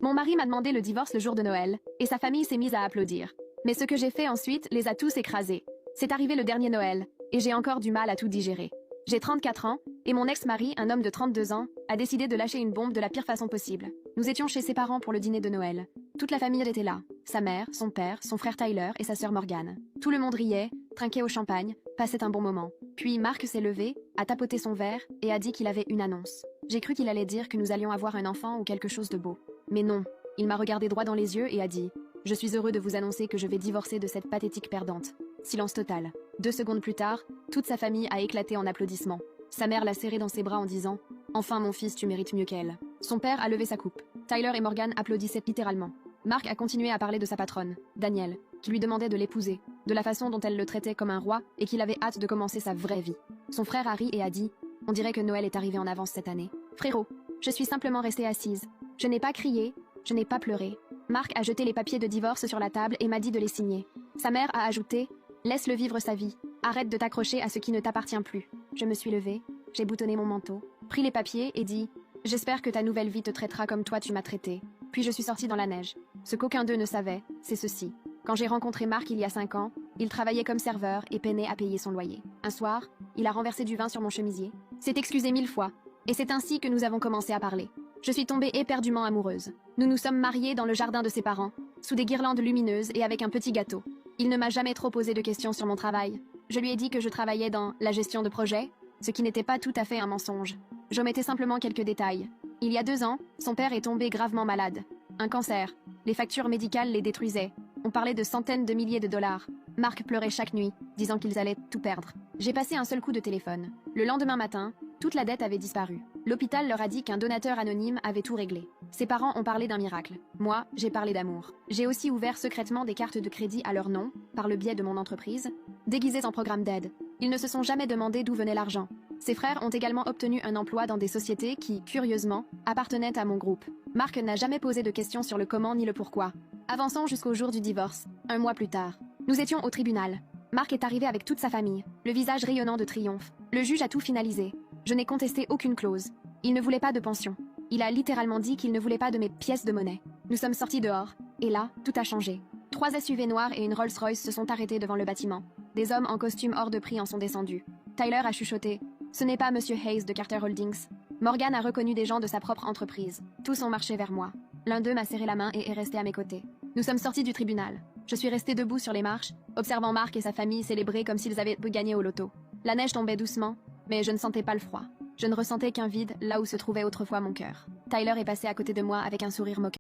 Mon mari m'a demandé le divorce le jour de Noël, et sa famille s'est mise à applaudir. Mais ce que j'ai fait ensuite les a tous écrasés. C'est arrivé le dernier Noël, et j'ai encore du mal à tout digérer. J'ai 34 ans, et mon ex-mari, un homme de 32 ans, a décidé de lâcher une bombe de la pire façon possible. Nous étions chez ses parents pour le dîner de Noël. Toute la famille était là. Sa mère, son père, son frère Tyler et sa sœur Morgane. Tout le monde riait, trinquait au champagne, passait un bon moment. Puis Mark s'est levé, a tapoté son verre et a dit qu'il avait une annonce. J'ai cru qu'il allait dire que nous allions avoir un enfant ou quelque chose de beau. Mais non, il m'a regardé droit dans les yeux et a dit « Je suis heureux de vous annoncer que je vais divorcer de cette pathétique perdante. » Silence total. 2 secondes plus tard, toute sa famille a éclaté en applaudissements. Sa mère l'a serré dans ses bras en disant « Enfin mon fils, tu mérites mieux qu'elle. » Son père a levé sa coupe. Tyler et Morgan applaudissaient littéralement. Mark a continué à parler de sa patronne, Danielle, qui lui demandait de l'épouser, de la façon dont elle le traitait comme un roi et qu'il avait hâte de commencer sa vraie vie. Son frère a ri et a dit « On dirait que Noël est arrivé en avance cette année. » Frérot, je suis simplement restée assise. Je n'ai pas crié, je n'ai pas pleuré. Mark a jeté les papiers de divorce sur la table et m'a dit de les signer. Sa mère a ajouté « Laisse-le vivre sa vie. Arrête de t'accrocher à ce qui ne t'appartient plus. » Je me suis levée, j'ai boutonné mon manteau, pris les papiers et dit « J'espère que ta nouvelle vie te traitera comme toi tu m'as traité. » Puis je suis sortie dans la neige. Ce qu'aucun d'eux ne savait, c'est ceci. Quand j'ai rencontré Mark il y a 5 ans, il travaillait comme serveur et peinait à payer son loyer. Un soir, il a renversé du vin sur mon chemisier, s'est excusé 1000 fois, et c'est ainsi que nous avons commencé à parler. Je suis tombée éperdument amoureuse. Nous nous sommes mariés dans le jardin de ses parents, sous des guirlandes lumineuses et avec un petit gâteau. Il ne m'a jamais trop posé de questions sur mon travail. Je lui ai dit que je travaillais dans la gestion de projet, ce qui n'était pas tout à fait un mensonge. J'omettais simplement quelques détails. Il y a 2 ans, son père est tombé gravement malade. Un cancer. Les factures médicales les détruisaient. On parlait de centaines de milliers de dollars. Mark pleurait chaque nuit, disant qu'ils allaient tout perdre. J'ai passé un seul coup de téléphone. Le lendemain matin, toute la dette avait disparu. L'hôpital leur a dit qu'un donateur anonyme avait tout réglé. Ses parents ont parlé d'un miracle. Moi, j'ai parlé d'amour. J'ai aussi ouvert secrètement des cartes de crédit à leur nom, par le biais de mon entreprise, déguisées en programme d'aide. Ils ne se sont jamais demandé d'où venait l'argent. Ses frères ont également obtenu un emploi dans des sociétés qui, curieusement, appartenaient à mon groupe. Mark n'a jamais posé de questions sur le comment ni le pourquoi. Avançons jusqu'au jour du divorce. 1 mois plus tard. Nous étions au tribunal. Mark est arrivé avec toute sa famille, le visage rayonnant de triomphe. Le juge a tout finalisé. Je n'ai contesté aucune clause. Il ne voulait pas de pension. Il a littéralement dit qu'il ne voulait pas de mes pièces de monnaie. Nous sommes sortis dehors. Et là, tout a changé. 3 SUV noirs et une Rolls-Royce se sont arrêtés devant le bâtiment. Des hommes en costume hors de prix en sont descendus. Tyler a chuchoté. Ce n'est pas Monsieur Hayes de Carter Holdings. Morgan a reconnu des gens de sa propre entreprise. Tous ont marché vers moi. L'un d'eux m'a serré la main et est resté à mes côtés. Nous sommes sortis du tribunal. Je suis restée debout sur les marches, observant Mark et sa famille célébrer comme s'ils avaient gagné au loto. La neige tombait doucement, mais je ne sentais pas le froid. Je ne ressentais qu'un vide là où se trouvait autrefois mon cœur. Tyler est passé à côté de moi avec un sourire moqueur.